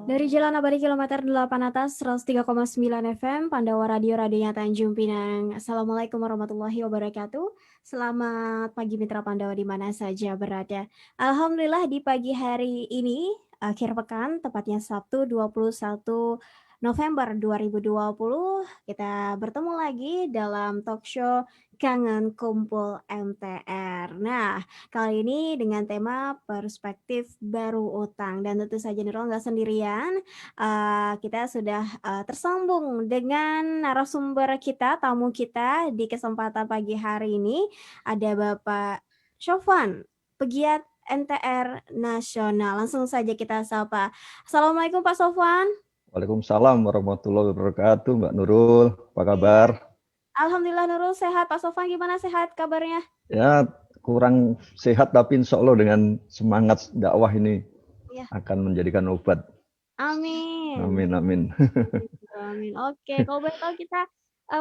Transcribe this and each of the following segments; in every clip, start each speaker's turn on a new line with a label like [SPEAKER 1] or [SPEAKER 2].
[SPEAKER 1] Dari Jalan Abadi Kilometer 8 atas, 103,9 FM, Pandawa Radio, radionya Tanjung Pinang. Assalamualaikum warahmatullahi wabarakatuh. Selamat pagi Mitra Pandawa di mana saja berada. Alhamdulillah di pagi hari ini, akhir pekan, tepatnya Sabtu 21 November 2020, kita bertemu lagi dalam talk show Kangen Kumpul MTR. Nah, kali ini dengan tema perspektif baru utang, dan tentu saja Nurul nggak sendirian. Kita sudah tersambung dengan narasumber kita, tamu kita di kesempatan pagi hari ini. Ada Bapak Syofwan, pegiat MTR Nasional. Langsung saja kita sapa. Assalamualaikum Pak Syofwan.
[SPEAKER 2] Waalaikumsalam warahmatullahi wabarakatuh, Mbak Nurul. Apa kabar?
[SPEAKER 1] Alhamdulillah Nurul sehat. Pak Syofwan gimana, sehat kabarnya?
[SPEAKER 2] Ya, kurang sehat tapi insya Allah dengan semangat dakwah ini
[SPEAKER 1] Ya.
[SPEAKER 2] akan menjadikan obat.
[SPEAKER 1] Amin.
[SPEAKER 2] Amin, amin.
[SPEAKER 1] Amin. Oke, kalau boleh tahu kita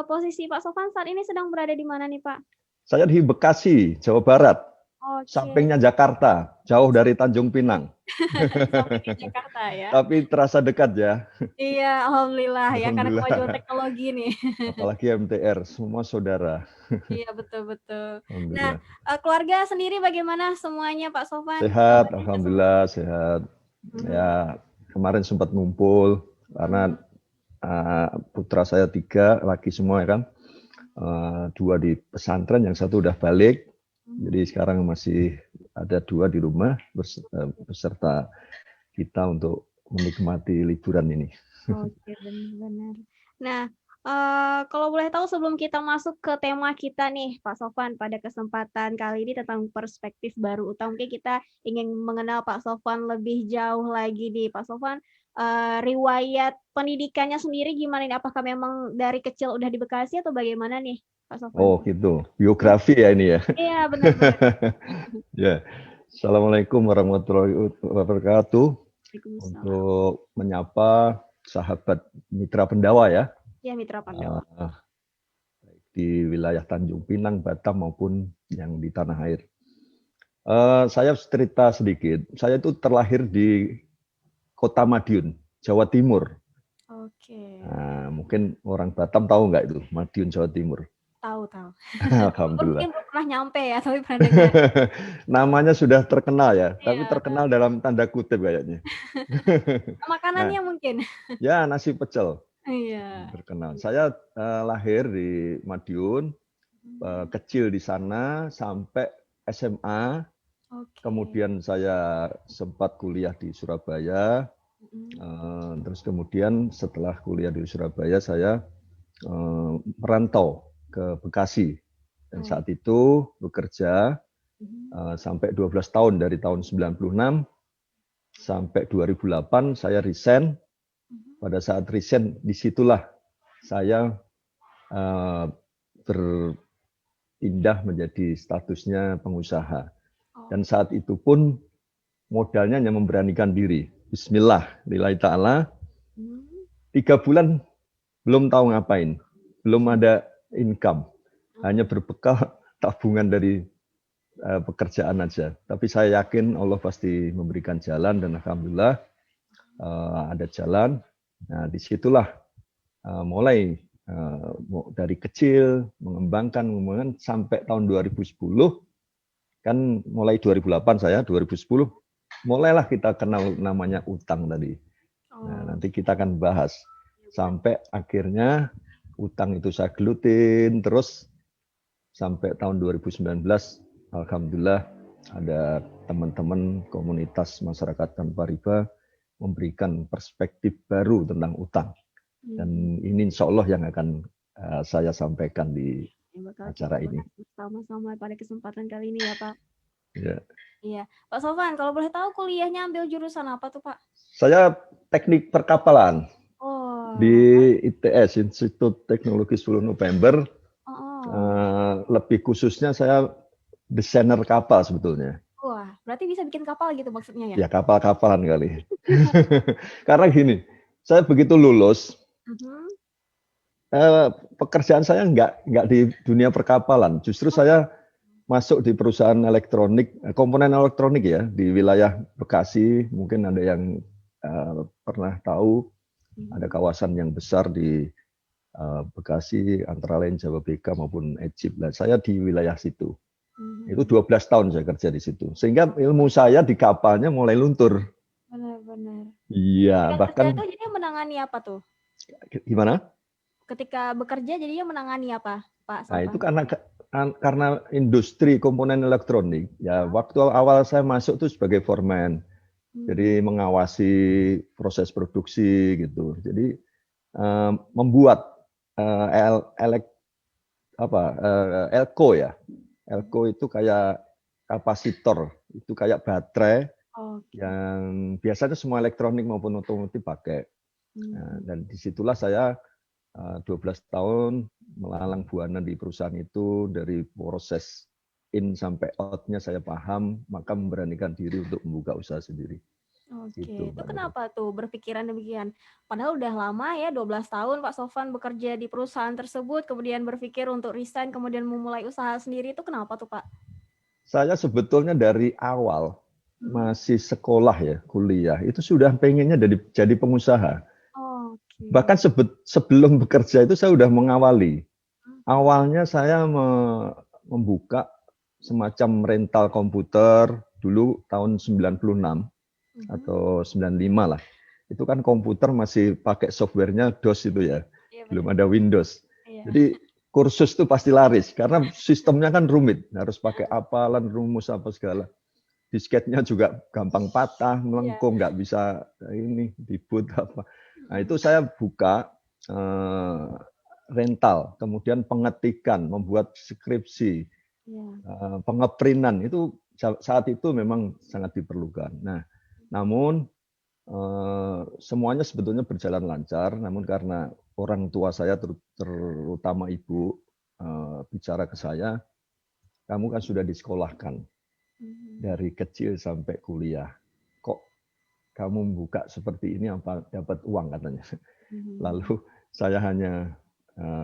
[SPEAKER 1] posisi Pak Syofwan saat ini sedang berada di mana nih Pak?
[SPEAKER 2] Saya di Bekasi, Jawa Barat.
[SPEAKER 1] Oke.
[SPEAKER 2] Sampingnya Jakarta, jauh dari Tanjung Pinang.
[SPEAKER 1] Sampingnya Jakarta ya.
[SPEAKER 2] Tapi terasa dekat ya.
[SPEAKER 1] Iya, alhamdulillah ya, karena kemajuan teknologi nih.
[SPEAKER 2] Apalagi MTR, semua saudara.
[SPEAKER 1] Iya, betul-betul. Nah, keluarga sendiri bagaimana semuanya Pak Syofwan?
[SPEAKER 2] Sehat, alhamdulillah sehat. Ya, kemarin sempat ngumpul karena putra saya 3 laki semua ya kan. 2 di pesantren, yang 1 udah balik. Jadi sekarang masih ada 2 di rumah beserta kita untuk menikmati liburan ini.
[SPEAKER 1] Oke, benar-benar. Nah, kalau boleh tahu sebelum kita masuk ke tema kita nih, Pak Syofwan, pada kesempatan kali ini tentang perspektif baru utang, mungkin kita ingin mengenal Pak Syofwan lebih jauh lagi nih. Pak Syofwan, riwayat pendidikannya sendiri gimana nih? Apakah memang dari kecil udah di Bekasi atau bagaimana nih, Pak Syofwan?
[SPEAKER 2] Oh gitu, biografi ya ini ya?
[SPEAKER 1] Iya, benar-benar.
[SPEAKER 2] Ya, Assalamualaikum warahmatullahi wabarakatuh.
[SPEAKER 1] Waalaikumsalam.
[SPEAKER 2] Untuk menyapa sahabat Mitra Pandawa ya.
[SPEAKER 1] Ya, Mitra Pandawa.
[SPEAKER 2] Di wilayah Tanjung Pinang, Batam maupun yang di tanah air. Saya cerita sedikit. Saya itu terlahir di Kota Madiun, Jawa Timur.
[SPEAKER 1] Oke.
[SPEAKER 2] Nah, mungkin orang Batam tahu nggak itu Madiun, Jawa Timur?
[SPEAKER 1] Tahu.
[SPEAKER 2] Alhamdulillah.
[SPEAKER 1] Mungkin belum pernah nyampe ya, tapi pernah dengar.
[SPEAKER 2] Namanya sudah terkenal ya, tapi
[SPEAKER 1] Iya.
[SPEAKER 2] terkenal dalam tanda kutip kayaknya.
[SPEAKER 1] Makanannya mungkin.
[SPEAKER 2] Ya, nasi pecel.
[SPEAKER 1] Iya.
[SPEAKER 2] Terkenal. Saya lahir di Madiun, kecil di sana sampai SMA. Kemudian saya sempat kuliah di Surabaya. Terus kemudian setelah kuliah di Surabaya saya merantau ke Bekasi. Dan saat itu bekerja sampai 12 tahun, dari tahun 96 sampai 2008 saya resign. Pada saat resign, disitulah saya berpindah menjadi statusnya pengusaha. Dan saat itu pun modalnya hanya memberanikan diri. Bismillah, lillahi ta'ala. 3 bulan belum tahu ngapain. Belum ada income. Hanya berbekal tabungan dari pekerjaan aja. Tapi saya yakin Allah pasti memberikan jalan, dan alhamdulillah ada jalan. Nah, disitulah mulai dari kecil mengembangkan sampai tahun 2010. Kan mulai 2008 saya, 2010 mulailah kita kenal namanya utang tadi. Nah, nanti kita akan bahas sampai akhirnya utang itu saya gelutin terus sampai tahun 2019. Alhamdulillah ada teman-teman komunitas masyarakat tanpa riba memberikan perspektif baru tentang utang. Dan ini insya Allah yang akan saya sampaikan di acara ini.
[SPEAKER 1] Sama-sama pada kesempatan kali ini ya Pak.
[SPEAKER 2] Ya.
[SPEAKER 1] Iya, Pak Syofwan, kalau boleh tahu kuliahnya ambil jurusan apa tuh Pak?
[SPEAKER 2] Saya teknik perkapalan di ITS, Institut Teknologi 10 November. Lebih khususnya saya desainer kapal sebetulnya.
[SPEAKER 1] Wah, berarti bisa bikin kapal gitu maksudnya ya?
[SPEAKER 2] Ya, kapal-kapalan kali. Karena gini, saya begitu lulus, pekerjaan saya nggak di dunia perkapalan. Justru saya masuk di perusahaan elektronik, komponen elektronik ya, di wilayah Bekasi. Mungkin ada yang pernah tahu ada kawasan yang besar di Bekasi, antara lain Jawa BK maupun Egypt. Nah, saya di wilayah situ. Itu 12 tahun saya kerja di situ. Sehingga ilmu saya di kapalnya mulai luntur.
[SPEAKER 1] Benar-benar.
[SPEAKER 2] Iya,
[SPEAKER 1] Ketika kerja
[SPEAKER 2] bahkan
[SPEAKER 1] itu jadinya menangani apa tuh?
[SPEAKER 2] gimana?
[SPEAKER 1] Ketika bekerja jadinya menangani apa, Pak
[SPEAKER 2] Nah, itu
[SPEAKER 1] Sofan?
[SPEAKER 2] karena industri komponen elektronik, ya waktu awal saya masuk itu sebagai foreman. Jadi mengawasi proses produksi gitu. Jadi membuat elko ya. Elko itu kayak kapasitor, itu kayak baterai yang biasanya semua elektronik maupun otomotif pakai. Nah, dan disitulah saya 12 tahun melalang buana di perusahaan itu, dari proses in sampai out-nya saya paham, maka memberanikan diri untuk membuka usaha sendiri.
[SPEAKER 1] Oke, itu kenapa tuh berpikiran demikian? Padahal udah lama ya, 12 tahun Pak Sofan bekerja di perusahaan tersebut, kemudian berpikir untuk resign, kemudian memulai usaha sendiri, itu kenapa tuh Pak?
[SPEAKER 2] Saya sebetulnya dari awal masih sekolah ya, kuliah, itu sudah pengennya jadi pengusaha. Bahkan sebelum bekerja itu saya sudah mengawali. Awalnya saya membuka semacam rental komputer dulu tahun 96 atau 95 lah. Itu kan komputer masih pakai softwarenya DOS itu ya, belum ada Windows. Jadi kursus itu pasti laris karena sistemnya kan rumit, harus pakai apalan rumus apa segala. Disketnya juga gampang patah, melengkung, nggak bisa ini diboot apa. Nah itu saya buka rental, kemudian pengetikan, membuat skripsi, pengeprintan itu saat itu memang sangat diperlukan. Nah, namun semuanya sebetulnya berjalan lancar, namun karena orang tua saya terutama ibu bicara ke saya, kamu kan sudah disekolahkan dari kecil sampai kuliah, kok kamu buka seperti ini apa dapat uang katanya. Lalu saya hanya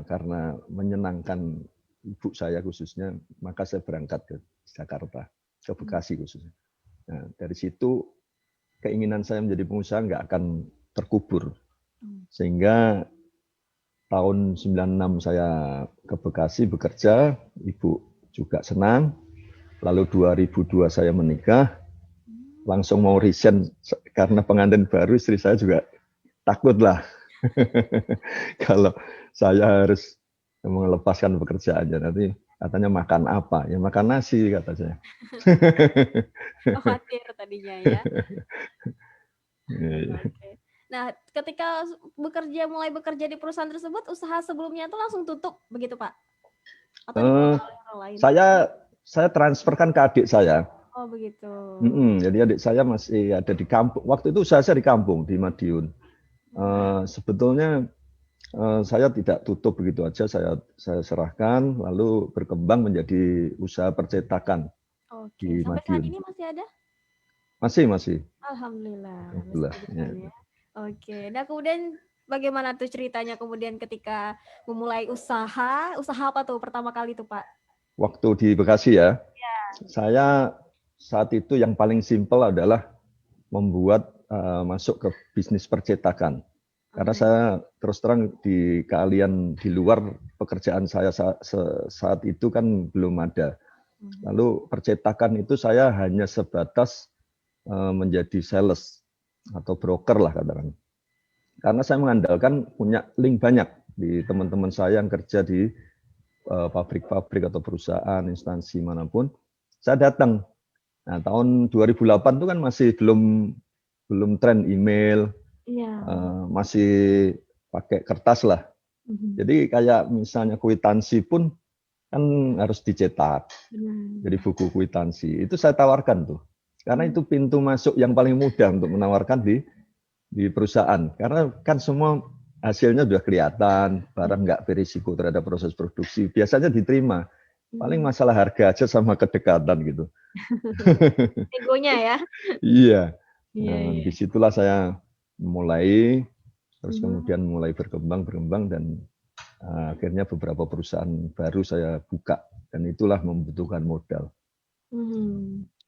[SPEAKER 2] karena menyenangkan ibu saya khususnya, maka saya berangkat ke Jakarta, ke Bekasi khususnya. Nah, dari situ keinginan saya menjadi pengusaha nggak akan terkubur. Sehingga tahun 96 saya ke Bekasi bekerja, ibu juga senang. Lalu 2002 saya menikah, langsung mau resign karena pengantin baru, istri saya juga takut lah. Kalau saya harus melepaskan pekerjaannya, nanti katanya makan apa? Ya makan nasi, kata saya.
[SPEAKER 1] Khawatir tadinya ya. Nah, ketika mulai bekerja di perusahaan tersebut, usaha sebelumnya itu langsung tutup, begitu Pak? Atau dikelola oleh orang lain?
[SPEAKER 2] Saya transferkan ke adik saya.
[SPEAKER 1] Oh begitu.
[SPEAKER 2] Jadi adik saya masih ada di kampung. Waktu itu usaha saya di kampung, di Madiun. Sebetulnya saya tidak tutup begitu aja, saya serahkan, lalu berkembang menjadi usaha percetakan di
[SPEAKER 1] Sampai
[SPEAKER 2] Madiun.
[SPEAKER 1] saat ini masih ada?
[SPEAKER 2] Masih.
[SPEAKER 1] Alhamdulillah.
[SPEAKER 2] Ya.
[SPEAKER 1] Oke. Nah kemudian bagaimana tuh ceritanya kemudian ketika memulai usaha apa tuh pertama kali tuh Pak?
[SPEAKER 2] Waktu di Bekasi ya, saya saat itu yang paling simpel adalah membuat masuk ke bisnis percetakan. Karena saya terus terang di keahlian di luar pekerjaan saya saat itu kan belum ada. Lalu percetakan itu saya hanya sebatas menjadi sales atau broker lah katakan. Karena saya mengandalkan punya link banyak di teman-teman saya yang kerja di pabrik-pabrik atau perusahaan, instansi manapun. Saya datang. Nah, tahun 2008 itu kan masih belum tren email, masih pakai kertas lah. Jadi kayak misalnya kwitansi pun kan harus dicetak. Jadi buku kwitansi itu saya tawarkan tuh, karena itu pintu masuk yang paling mudah untuk menawarkan di perusahaan. Karena kan semua hasilnya sudah kelihatan, barang nggak berisiko terhadap proses produksi, biasanya diterima. Paling masalah harga aja sama kedekatan gitu.
[SPEAKER 1] Egonya ya?
[SPEAKER 2] Iya. Disitulah saya mulai, terus kemudian mulai berkembang dan akhirnya beberapa perusahaan baru saya buka, dan itulah membutuhkan modal.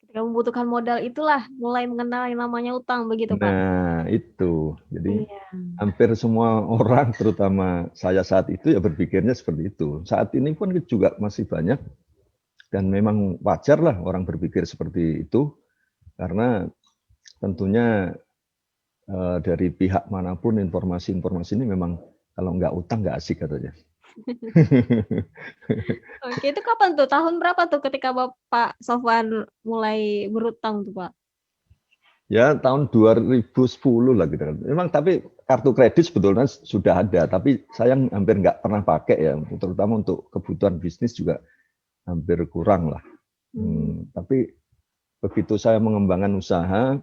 [SPEAKER 1] Ketika yang membutuhkan modal itulah mulai mengenal yang namanya utang begitu, Pak?
[SPEAKER 2] Nah, itu. Jadi
[SPEAKER 1] Iya.
[SPEAKER 2] hampir semua orang, terutama saya saat itu ya berpikirnya seperti itu. Saat ini pun juga masih banyak dan memang wajar lah orang berpikir seperti itu karena tentunya dari pihak manapun informasi-informasi ini memang kalau nggak utang nggak asik katanya.
[SPEAKER 1] Oke, itu kapan tuh? Tahun berapa tuh ketika Bapak Sofwan mulai berutang tuh, Pak?
[SPEAKER 2] Ya tahun 2010 lah gitu kan. Memang tapi kartu kredit sebetulnya sudah ada, tapi saya hampir nggak pernah pakai ya, terutama untuk kebutuhan bisnis juga hampir kurang lah. Tapi begitu saya mengembangkan usaha,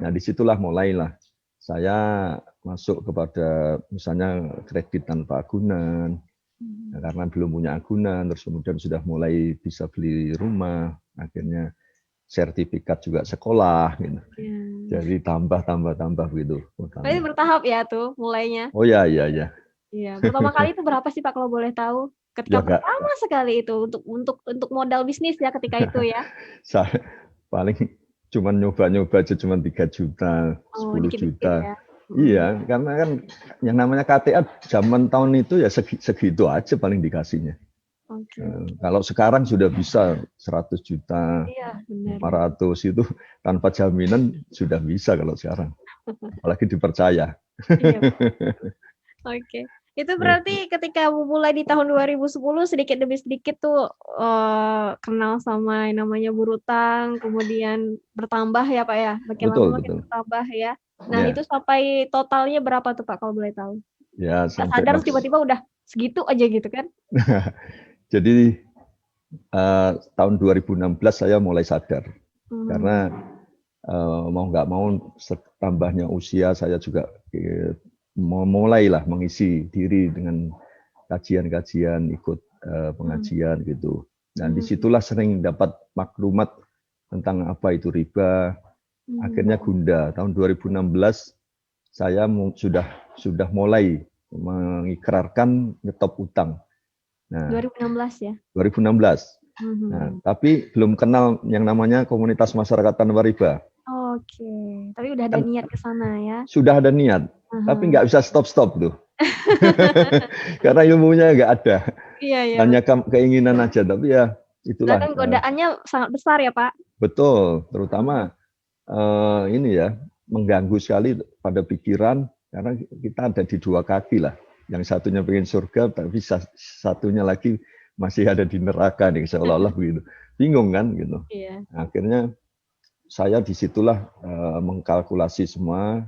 [SPEAKER 2] nah disitulah mulailah saya masuk kepada misalnya kredit tanpa agunan, nah, karena belum punya agunan, terus kemudian sudah mulai bisa beli rumah, akhirnya sertifikat juga sekolah gitu.
[SPEAKER 1] Iya.
[SPEAKER 2] Jadi tambah begitu
[SPEAKER 1] Berarti
[SPEAKER 2] utangnya.
[SPEAKER 1] bertahap ya tuh mulainya?
[SPEAKER 2] Oh ya, iya ya.
[SPEAKER 1] Iya, pertama kali itu berapa sih Pak kalau boleh tahu?
[SPEAKER 2] Ya
[SPEAKER 1] Ketika
[SPEAKER 2] enggak,
[SPEAKER 1] pertama sekali itu untuk modal bisnis ya ketika itu ya?
[SPEAKER 2] saya paling cuman nyoba-nyoba aja cuman 3 juta,
[SPEAKER 1] Oh,
[SPEAKER 2] 10
[SPEAKER 1] dikit-dikit
[SPEAKER 2] juta.
[SPEAKER 1] ya?
[SPEAKER 2] Iya, karena kan yang namanya KTA zaman tahun itu ya segitu aja paling dikasihnya.
[SPEAKER 1] Oke oke.
[SPEAKER 2] Kalau sekarang sudah bisa 100 juta,
[SPEAKER 1] Iya, benar.
[SPEAKER 2] 500 itu tanpa jaminan sudah bisa kalau sekarang. Apalagi dipercaya.
[SPEAKER 1] Iya, oke. Itu berarti ketika mulai di tahun 2010 sedikit demi sedikit tuh, kenal sama yang namanya berutang, kemudian bertambah ya, Pak, ya? Makin lama
[SPEAKER 2] Betul,
[SPEAKER 1] makin
[SPEAKER 2] betul.
[SPEAKER 1] bertambah ya. Nah,
[SPEAKER 2] Ya,
[SPEAKER 1] itu sampai totalnya berapa tuh, Pak, kalau boleh tahu?
[SPEAKER 2] ya
[SPEAKER 1] Nggak
[SPEAKER 2] sampai
[SPEAKER 1] sadar tiba-tiba udah segitu aja gitu kan?
[SPEAKER 2] Jadi tahun 2016 saya mulai sadar
[SPEAKER 1] Mmm,
[SPEAKER 2] karena mau nggak mau tambahnya usia saya juga mulailah mengisi diri dengan kajian-kajian, ikut
[SPEAKER 1] mmm,
[SPEAKER 2] pengajian gitu. Dan
[SPEAKER 1] mhm,
[SPEAKER 2] disitulah sering dapat maklumat tentang apa itu riba. Akhirnya
[SPEAKER 1] mhm.
[SPEAKER 2] Gunda tahun 2016 saya sudah mulai mengikrarkan nyetop utang. Nah,
[SPEAKER 1] 2016 ya?
[SPEAKER 2] 2016. Nah,
[SPEAKER 1] Mhm.
[SPEAKER 2] tapi belum kenal yang namanya komunitas masyarakat tanpa riba.
[SPEAKER 1] Oke, tapi udah ada
[SPEAKER 2] Kan
[SPEAKER 1] niat ke sana ya?
[SPEAKER 2] sudah ada niat, tapi
[SPEAKER 1] Mhm.
[SPEAKER 2] nggak bisa stop-stop tuh. Karena ilmunya nggak ada.
[SPEAKER 1] Iya iya,
[SPEAKER 2] Hanya
[SPEAKER 1] betul.
[SPEAKER 2] keinginan aja. Tapi ya
[SPEAKER 1] Karena
[SPEAKER 2] itulah
[SPEAKER 1] kan godaannya sangat besar ya, Pak?
[SPEAKER 2] betul.
[SPEAKER 1] Mhm.
[SPEAKER 2] Terutama ini ya mengganggu sekali pada pikiran karena kita ada di dua kaki lah. Yang satunya pengen surga, tapi satunya lagi masih ada di neraka nih seolah-olah begitu. Bingung kan gitu.
[SPEAKER 1] Iya.
[SPEAKER 2] Akhirnya saya disitulah mengkalkulasi semua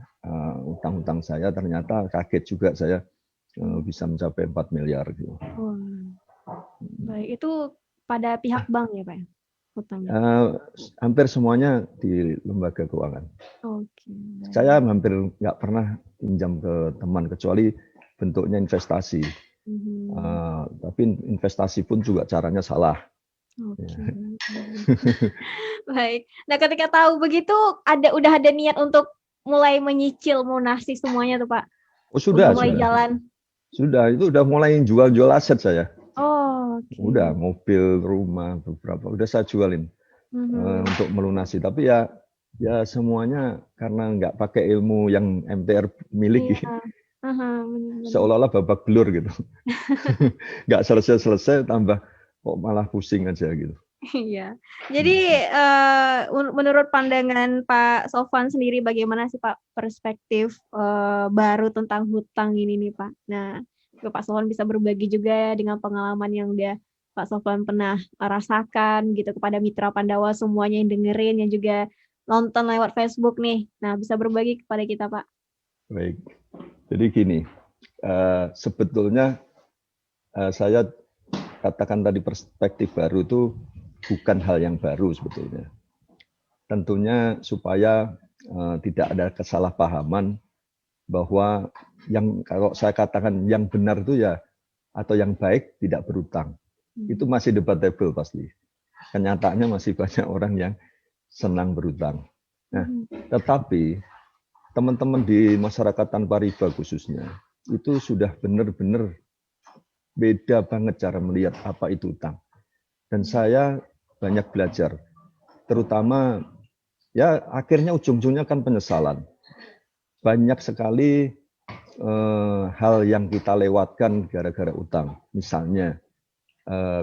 [SPEAKER 2] utang-utang saya. Ternyata kaget juga saya
[SPEAKER 1] Mmm.
[SPEAKER 2] bisa mencapai 4 miliar gitu.
[SPEAKER 1] Wah, baik. Itu pada pihak bank ya, Pak, ya? Hutangnya?
[SPEAKER 2] Eh, Hampir semuanya di lembaga keuangan.
[SPEAKER 1] Oke,
[SPEAKER 2] Saya
[SPEAKER 1] baik.
[SPEAKER 2] hampir nggak pernah pinjam ke teman kecuali bentuknya investasi.
[SPEAKER 1] Mhm.
[SPEAKER 2] Tapi investasi pun juga caranya salah.
[SPEAKER 1] Oke,
[SPEAKER 2] Ya.
[SPEAKER 1] baik. Baik. Nah, ketika tahu begitu udah ada niat untuk mulai menyicil, melunasi semuanya tuh, Pak?
[SPEAKER 2] Oh
[SPEAKER 1] Udah
[SPEAKER 2] sudah,
[SPEAKER 1] mulai
[SPEAKER 2] sudah,
[SPEAKER 1] jalan?
[SPEAKER 2] sudah. Itu udah mulai jual-jual aset saya. Udah
[SPEAKER 1] Oke.
[SPEAKER 2] mobil, rumah, beberapa udah saya jualin
[SPEAKER 1] Mhm.
[SPEAKER 2] untuk melunasi. Tapi ya semuanya karena nggak pakai ilmu yang MTR miliki,
[SPEAKER 1] Iya. Ah hah, bener bener.
[SPEAKER 2] seolah-olah babak belur gitu. Nggak selesai-selesai, tambah kok malah pusing aja gitu.
[SPEAKER 1] Iya. Jadi, menurut pandangan Pak Sofwan sendiri bagaimana sih Pak perspektif, baru tentang hutang ini nih, Pak? Nah, Pak Sofwan bisa berbagi juga ya dengan pengalaman yang udah Pak Sofwan pernah rasakan gitu kepada mitra Pandawa semuanya yang dengerin, yang juga nonton lewat Facebook nih. Nah, bisa berbagi kepada kita, Pak.
[SPEAKER 2] Baik. Jadi gini, sebetulnya saya katakan tadi perspektif baru itu bukan hal yang baru sebetulnya. Tentunya supaya tidak ada kesalahpahaman bahwa yang kalau saya katakan yang benar itu ya atau yang baik tidak berutang. Itu masih debatable pasti. Kenyataannya masih banyak orang yang senang berutang. Nah,
[SPEAKER 1] Mhm.
[SPEAKER 2] tetapi teman-teman di masyarakat tanpa riba khususnya itu sudah benar-benar beda banget cara melihat apa itu utang. Dan saya banyak belajar. terutama ya akhirnya ujung-ujungnya kan penyesalan. Banyak sekali hal yang kita lewatkan gara-gara utang. Misalnya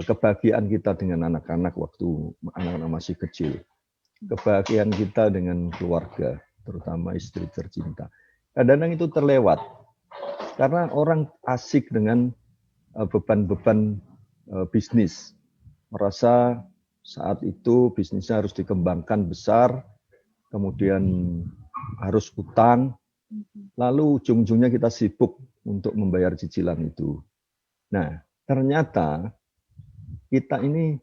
[SPEAKER 2] kebahagiaan kita dengan anak-anak waktu anak-anak masih kecil. Kebahagiaan kita dengan keluarga, terutama istri tercinta. Kadang-kadang itu terlewat karena orang asik dengan beban-beban bisnis. Merasa saat itu bisnisnya harus dikembangkan besar, kemudian harus utang, lalu ujung-ujungnya kita sibuk untuk membayar cicilan itu. Nah, ternyata kita ini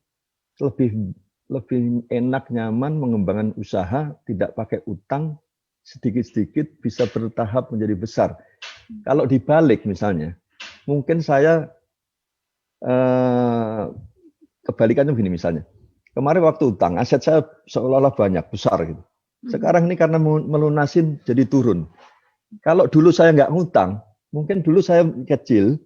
[SPEAKER 2] lebih enak, nyaman mengembangkan usaha, tidak pakai utang, sedikit-sedikit bisa bertahap menjadi besar. Kalau dibalik misalnya, mungkin saya kebalikannya begini misalnya. Kemarin waktu utang, aset saya seolah-olah banyak, besar gitu. Sekarang ini karena melunasin jadi turun. Kalau dulu saya nggak ngutang, mungkin dulu saya kecil,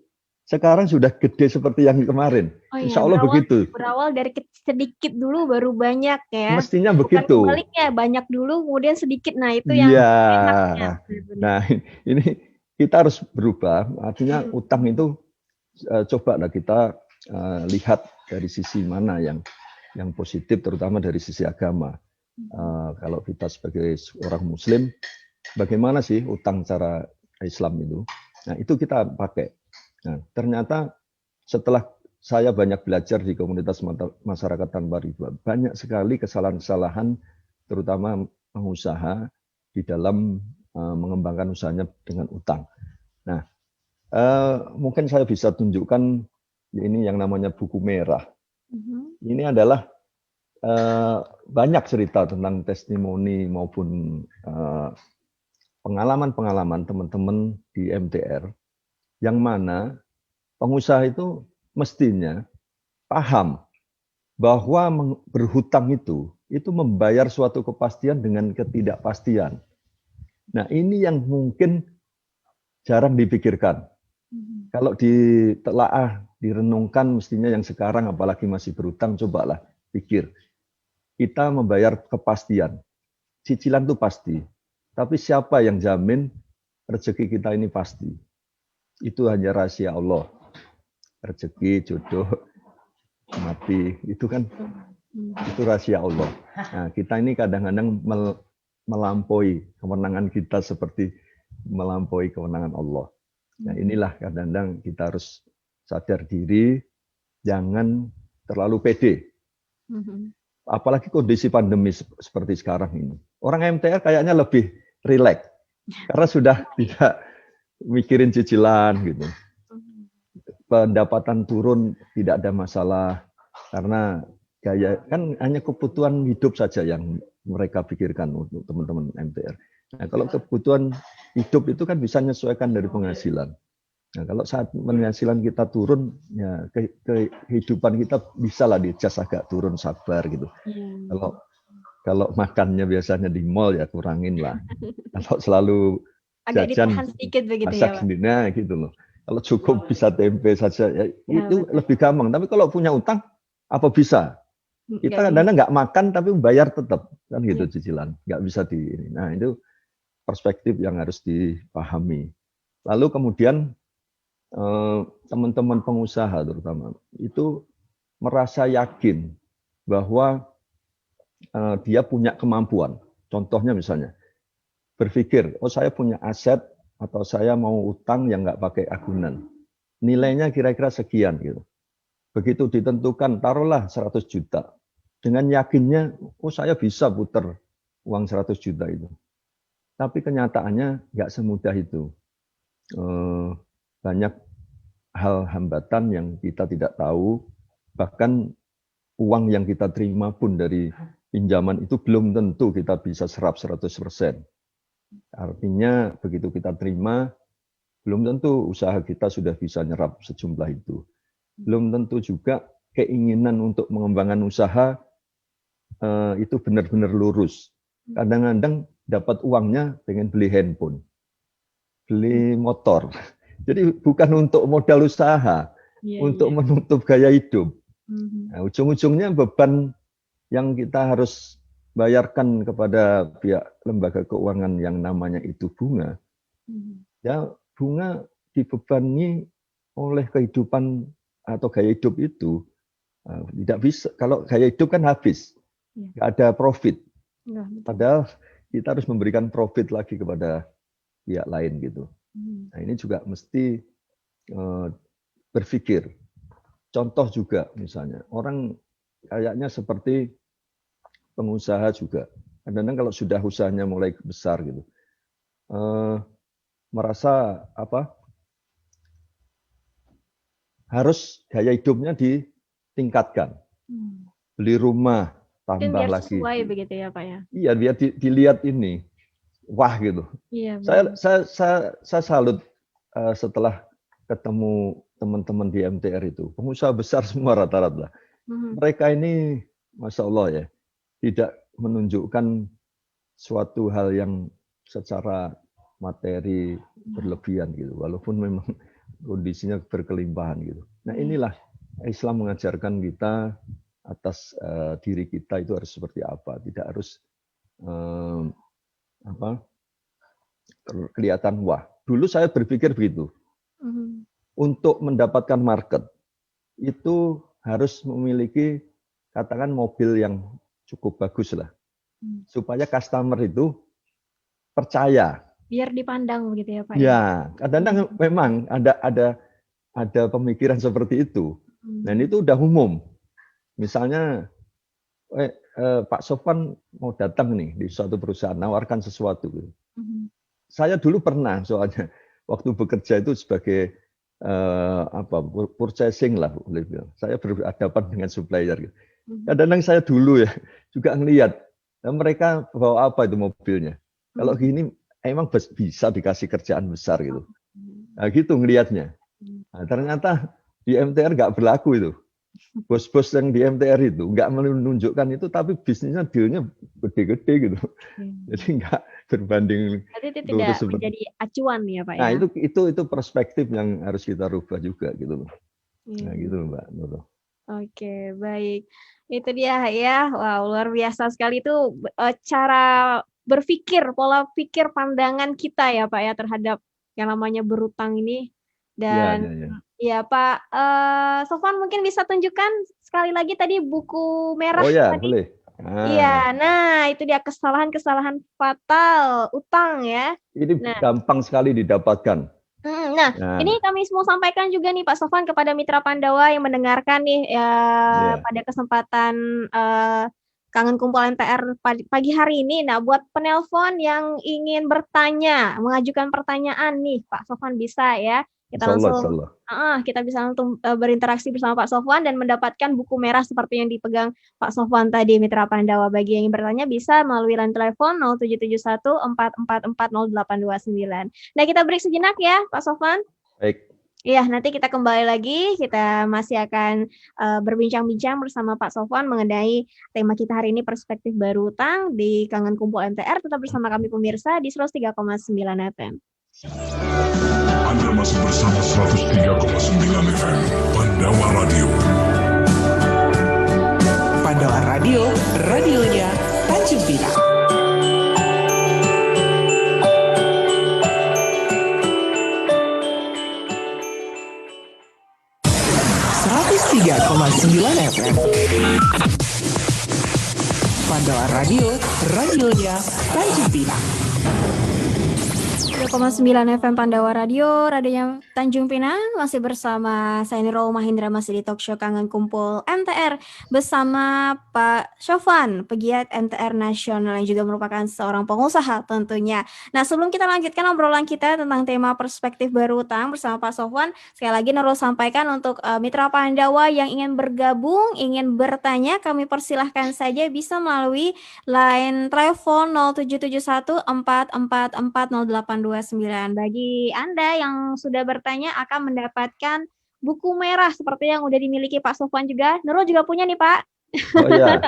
[SPEAKER 2] sekarang sudah gede seperti yang kemarin.
[SPEAKER 1] Oh iya,
[SPEAKER 2] Insya Allah begitu.
[SPEAKER 1] Berawal dari sedikit dulu baru banyak ya.
[SPEAKER 2] Mestinya
[SPEAKER 1] Bukan
[SPEAKER 2] begitu.
[SPEAKER 1] kebaliknya, banyak dulu kemudian sedikit. Nah itu yang enaknya.
[SPEAKER 2] Nah ini kita harus berubah. Artinya utang itu cobalah kita lihat dari sisi mana yang positif, terutama dari sisi agama. Kalau kita sebagai orang Muslim, bagaimana sih utang cara Islam itu? Nah itu kita pakai. Nah ternyata setelah saya banyak belajar di komunitas masyarakat tanpa riba, banyak sekali kesalahan-kesalahan, terutama pengusaha di dalam mengembangkan usahanya dengan utang. Nah mungkin saya bisa tunjukkan ini yang namanya buku merah. Ini adalah banyak cerita tentang testimoni maupun pengalaman-pengalaman teman-teman di MTR yang mana pengusaha itu mestinya paham bahwa berhutang itu membayar suatu kepastian dengan ketidakpastian. Nah ini yang mungkin jarang dipikirkan. Kalau ditelaah, direnungkan mestinya yang sekarang apalagi masih berhutang, cobalah pikir. Kita membayar kepastian. Cicilan itu pasti. Tapi siapa yang jamin rezeki kita ini pasti? Itu hanya rahasia Allah. Rezeki, jodoh, mati, itu kan itu rahasia Allah. Nah, kita ini kadang-kadang melampaui kewenangan kita seperti melampaui kewenangan Allah. Nah, inilah kadang-kadang kita harus sadar diri, jangan terlalu pede. Apalagi kondisi pandemi seperti sekarang ini. Orang MTR kayaknya lebih rileks karena sudah tidak mikirin cicilan gitu. Pendapatan turun tidak ada masalah karena gaya kan hanya kebutuhan hidup saja yang mereka pikirkan untuk teman-teman MTR. Nah, kalau kebutuhan hidup itu kan bisa menyesuaikan dari penghasilan. Nah, kalau saat penghasilan kita turun, ya kehidupan kita bisa lah di-adjust agak turun, sabar gitu. Kalau makannya biasanya di mall ya kurangin lah. Kalau selalu
[SPEAKER 1] agak
[SPEAKER 2] jajan
[SPEAKER 1] ditahan sedikit begitu
[SPEAKER 2] masak
[SPEAKER 1] ya, Pak?
[SPEAKER 2] sendiri, nah gitu loh. Kalau cukup bisa tempe saja, ya, itu betul. Lebih gampang. Tapi kalau punya utang, apa bisa? Kita kadang-kadang nggak makan tapi bayar tetap, kan gitu cicilan. Nggak bisa di ini. Nah itu perspektif yang harus dipahami. Lalu kemudian teman-teman pengusaha terutama itu merasa yakin bahwa dia punya kemampuan. Contohnya misalnya berpikir, oh saya punya aset atau saya mau utang yang nggak pakai agunan. Nilainya kira-kira sekian gitu. Begitu ditentukan, taruhlah 100 juta. Dengan yakinnya, oh saya bisa putar uang 100 juta itu. Tapi kenyataannya nggak semudah itu. Banyak hal hambatan yang kita tidak tahu, bahkan uang yang kita terima pun dari pinjaman itu belum tentu kita bisa serap 100%. Artinya begitu kita terima, belum tentu usaha kita sudah bisa nyerap sejumlah itu. Belum tentu juga keinginan untuk mengembangkan usaha itu benar-benar lurus. Kadang-kadang dapat uangnya pengen beli handphone, beli motor. Jadi bukan untuk modal usaha, untuk menutup gaya hidup. Nah, ujung-ujungnya beban yang kita harus bayarkan kepada pihak lembaga keuangan yang namanya itu bunga, ya bunga dibebani oleh kehidupan atau gaya hidup itu. Tidak bisa, kalau gaya hidup kan habis, nggak ada profit. Padahal kita harus memberikan profit lagi kepada pihak lain gitu. Nah ini juga mesti berpikir. Contoh juga misalnya, orang kayaknya seperti pengusaha juga. Kadang-kadang kalau sudah usahanya mulai besar gitu, merasa harus gaya hidupnya ditingkatkan. Beli rumah, tambah
[SPEAKER 1] biar
[SPEAKER 2] lagi.
[SPEAKER 1] Sesuai begitu ya Pak ya?
[SPEAKER 2] Iya, biar dilihat ini, wah gitu.
[SPEAKER 1] Iya,
[SPEAKER 2] saya salut setelah ketemu teman-teman di MTR itu, pengusaha besar semua rata-rata. Mereka ini, Masya Allah ya, tidak menunjukkan suatu hal yang secara materi berlebihan gitu, walaupun memang kondisinya berkelimpahan gitu. Nah inilah Islam mengajarkan kita atas diri kita itu harus seperti apa, tidak harus kelihatan wah. Dulu saya berpikir begitu, untuk mendapatkan market itu harus memiliki katakan mobil yang cukup bagus lah, supaya customer itu percaya.
[SPEAKER 1] Biar dipandang begitu ya Pak?
[SPEAKER 2] Ya, kadang-kadang memang ada pemikiran seperti itu. Dan itu udah umum. Misalnya, Pak Sofwan mau datang nih di suatu perusahaan, nawarkan sesuatu. Saya dulu pernah, soalnya waktu bekerja itu sebagai purchasing lah, boleh bilang. Saya berhadapan dengan supplier. Gitu. Kadang-kadang saya dulu ya juga ngelihat mereka bawa apa itu mobilnya. Kalau gini emang bisa dikasih kerjaan besar gitu. Nah, gitu ngelihatnya. Nah, ternyata di MTR nggak berlaku itu. Bos-bos yang di MTR itu nggak menunjukkan itu, tapi bisnisnya dealnya gede-gede gitu. Jadi nggak berbanding.
[SPEAKER 1] Berarti itu tidak menjadi acuan ya Pak ya?
[SPEAKER 2] Nah itu perspektif yang harus kita rubah juga gitu loh. Nah gitu Mbak Nurul.
[SPEAKER 1] Oke, baik. Itu dia ya. Wow, luar biasa sekali itu cara berpikir, pola pikir pandangan kita ya Pak ya terhadap yang namanya berutang ini. Dan ya Pak Sofwan mungkin bisa tunjukkan sekali lagi tadi buku merah
[SPEAKER 2] ya,
[SPEAKER 1] tadi.
[SPEAKER 2] Boleh.
[SPEAKER 1] Iya, nah itu dia kesalahan-kesalahan fatal utang ya.
[SPEAKER 2] Ini gampang sekali didapatkan.
[SPEAKER 1] Nah, ini kami mau sampaikan juga nih Pak Sofwan kepada Mitra Pandawa yang mendengarkan nih pada kesempatan Kangen Kumpul MTR pagi hari ini. Nah, buat penelpon yang ingin bertanya, mengajukan pertanyaan nih Pak Sofwan bisa ya. Kita kita bisa langsung berinteraksi bersama Pak Sofwan dan mendapatkan buku merah seperti yang dipegang Pak Sofwan tadi, Mitra Pandawa. Bagi yang ingin bertanya bisa melalui line telepon 0771 444 0829. Nah, kita break sejenak ya, Pak Sofwan.
[SPEAKER 2] Baik.
[SPEAKER 1] Iya, nanti kita kembali lagi. Kita masih akan berbincang-bincang bersama Pak Sofwan mengenai tema kita hari ini, perspektif baru utang di Kangen Kumpul MTR. Tetap bersama kami pemirsa di 103,9 FM.
[SPEAKER 3] Anda masih bersama 103,9 FM Pandawa Radio.
[SPEAKER 4] Pandawa Radio, radionya Tanjung Pinang. FM. Pandawa Radio, radionya Tanjung Pinang.
[SPEAKER 1] 3,9 FM Pandawa Radio, radionya Tanjung Pinang. Masih bersama saya Nirul Mahindra, masih di talk show Kangen Kumpul MTR bersama Pak Sofwan, pegiat MTR nasional yang juga merupakan seorang pengusaha tentunya. Nah, sebelum kita lanjutkan obrolan kita tentang tema perspektif baru utang bersama Pak Sofwan, sekali lagi Nirul sampaikan untuk Mitra Pandawa yang ingin bergabung, ingin bertanya, kami persilahkan saja bisa melalui line telepon 0771 444 0829. Bagi Anda yang sudah bertanya akan mendapatkan buku merah seperti yang udah dimiliki Pak Sofwan juga. Nurul juga punya nih Pak.
[SPEAKER 2] Oh iya.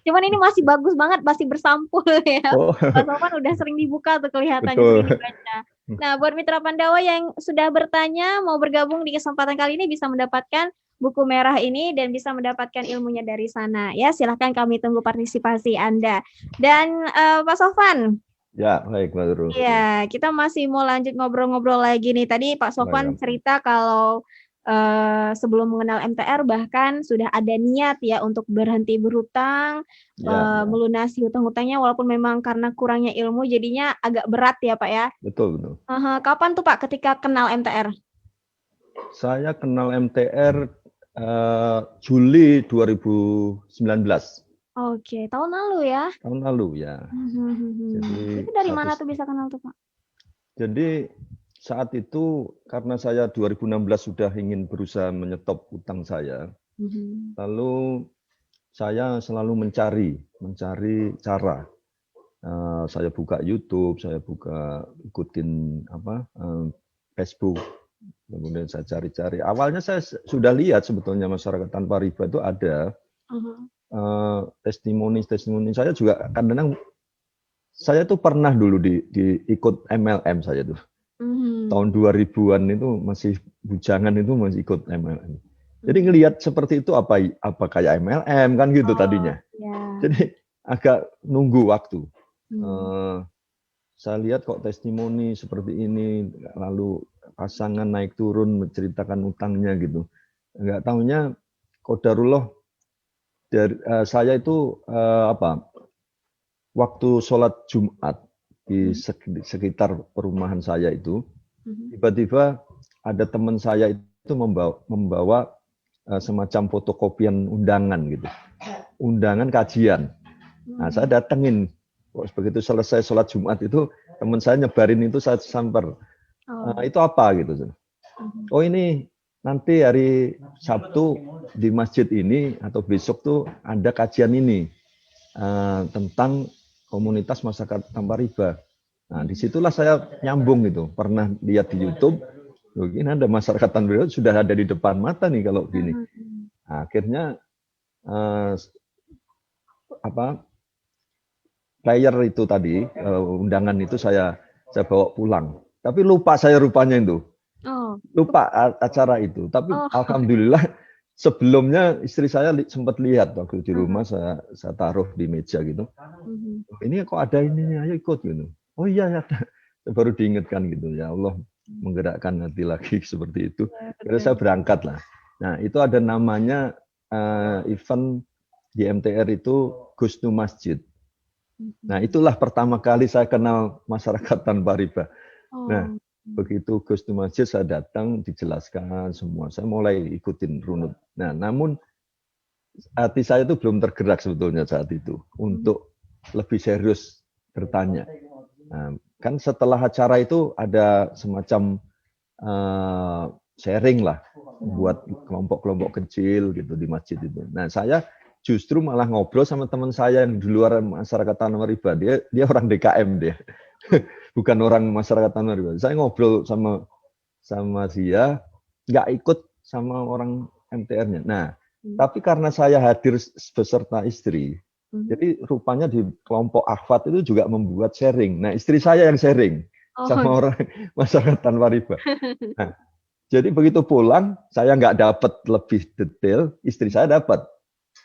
[SPEAKER 1] Cuman ini masih bagus banget, masih bersampul ya. Pak Sofwan udah sering dibuka tuh kelihatannya sering dibaca. Nah, buat Mitra Pandawa yang sudah bertanya mau bergabung di kesempatan kali ini bisa mendapatkan buku merah ini dan bisa mendapatkan ilmunya dari sana. Ya, silahkan kami tunggu partisipasi Anda. Dan Pak Sofwan.
[SPEAKER 2] Ya, baik, Mbak Nurul.
[SPEAKER 1] Iya, kita masih mau lanjut ngobrol-ngobrol lagi nih. Tadi Pak Sofwan
[SPEAKER 2] Baik.
[SPEAKER 1] cerita kalau sebelum mengenal MTR bahkan sudah ada niat ya untuk berhenti berhutang,
[SPEAKER 2] Ya,
[SPEAKER 1] melunasi hutang-hutangnya walaupun memang karena kurangnya ilmu jadinya agak berat ya Pak ya.
[SPEAKER 2] betul.
[SPEAKER 1] Kapan tuh Pak ketika kenal MTR?
[SPEAKER 2] Saya kenal MTR Juli 2019.
[SPEAKER 1] Oke, tahun lalu ya.
[SPEAKER 2] Tahun lalu ya. Jadi
[SPEAKER 1] Itu dari mana tuh bisa kenal tuh Pak?
[SPEAKER 2] Jadi saat itu karena saya 2016 sudah ingin berusaha menyetop utang saya, lalu saya selalu mencari cara. Saya buka YouTube, saya ikutin Facebook, kemudian saya cari-cari. Awalnya saya sudah lihat sebetulnya masyarakat tanpa riba itu ada testimoni. Saya juga kadang-kadang saya tuh pernah dulu ikut MLM saya tuh. Tahun 2000-an itu masih bujangan itu masih ikut MLM. Jadi ngelihat seperti itu apa kayak MLM kan gitu tadinya.
[SPEAKER 1] Yeah.
[SPEAKER 2] Jadi agak nunggu waktu. Saya lihat kok testimoni seperti ini, lalu pasangan naik turun menceritakan utangnya gitu. Enggak tahunya qadarullah saya itu waktu sholat Jumat di sekitar perumahan saya itu, tiba-tiba ada teman saya itu membawa semacam fotokopian undangan gitu, undangan kajian. Nah, saya datengin. Begitu selesai sholat Jumat itu, teman saya nyebarin itu, saya samper. Itu apa gitu? Oh ini nanti hari Sabtu di masjid ini atau besok tuh ada kajian ini tentang komunitas masyarakat tanpa riba. Nah, disitulah saya nyambung gitu. Pernah lihat di YouTube, begini ada masyarakat tanpa riba sudah ada di depan mata nih kalau gini. Nah, akhirnya player itu tadi undangan itu saya bawa pulang. Tapi lupa saya rupanya itu. Lupa acara itu. Tapi alhamdulillah sebelumnya istri saya sempat lihat waktu di rumah, saya taruh di meja gitu. Ini kok ada ini, ayo ikut gitu. Oh iya ya, baru diingatkan gitu. Ya Allah menggerakkan hati lagi seperti itu. Terus saya berangkat lah. Nah itu ada namanya event di MTR itu Gus Nu Masjid. Nah itulah pertama kali saya kenal masyarakat tanpa riba. Nah begitu Gus Nu Masjid saya datang, dijelaskan semua, saya mulai ikutin runut. Nah namun hati saya itu belum tergerak sebetulnya saat itu untuk lebih serius bertanya. Nah, kan setelah acara itu ada semacam sharing lah buat kelompok-kelompok kecil gitu di masjid itu. Nah saya justru malah ngobrol sama teman saya yang di luar masyarakat tanpa riba. Dia orang DKM dia. Bukan orang masyarakat tanpa riba. Saya ngobrol sama dia, nggak ikut sama orang MTR-nya. Nah, tapi karena saya hadir beserta istri, jadi rupanya di kelompok akhwat itu juga membuat sharing. Nah, istri saya yang sharing sama orang masyarakat tanpa riba. Nah, jadi begitu pulang, saya nggak dapat lebih detail, istri saya dapat.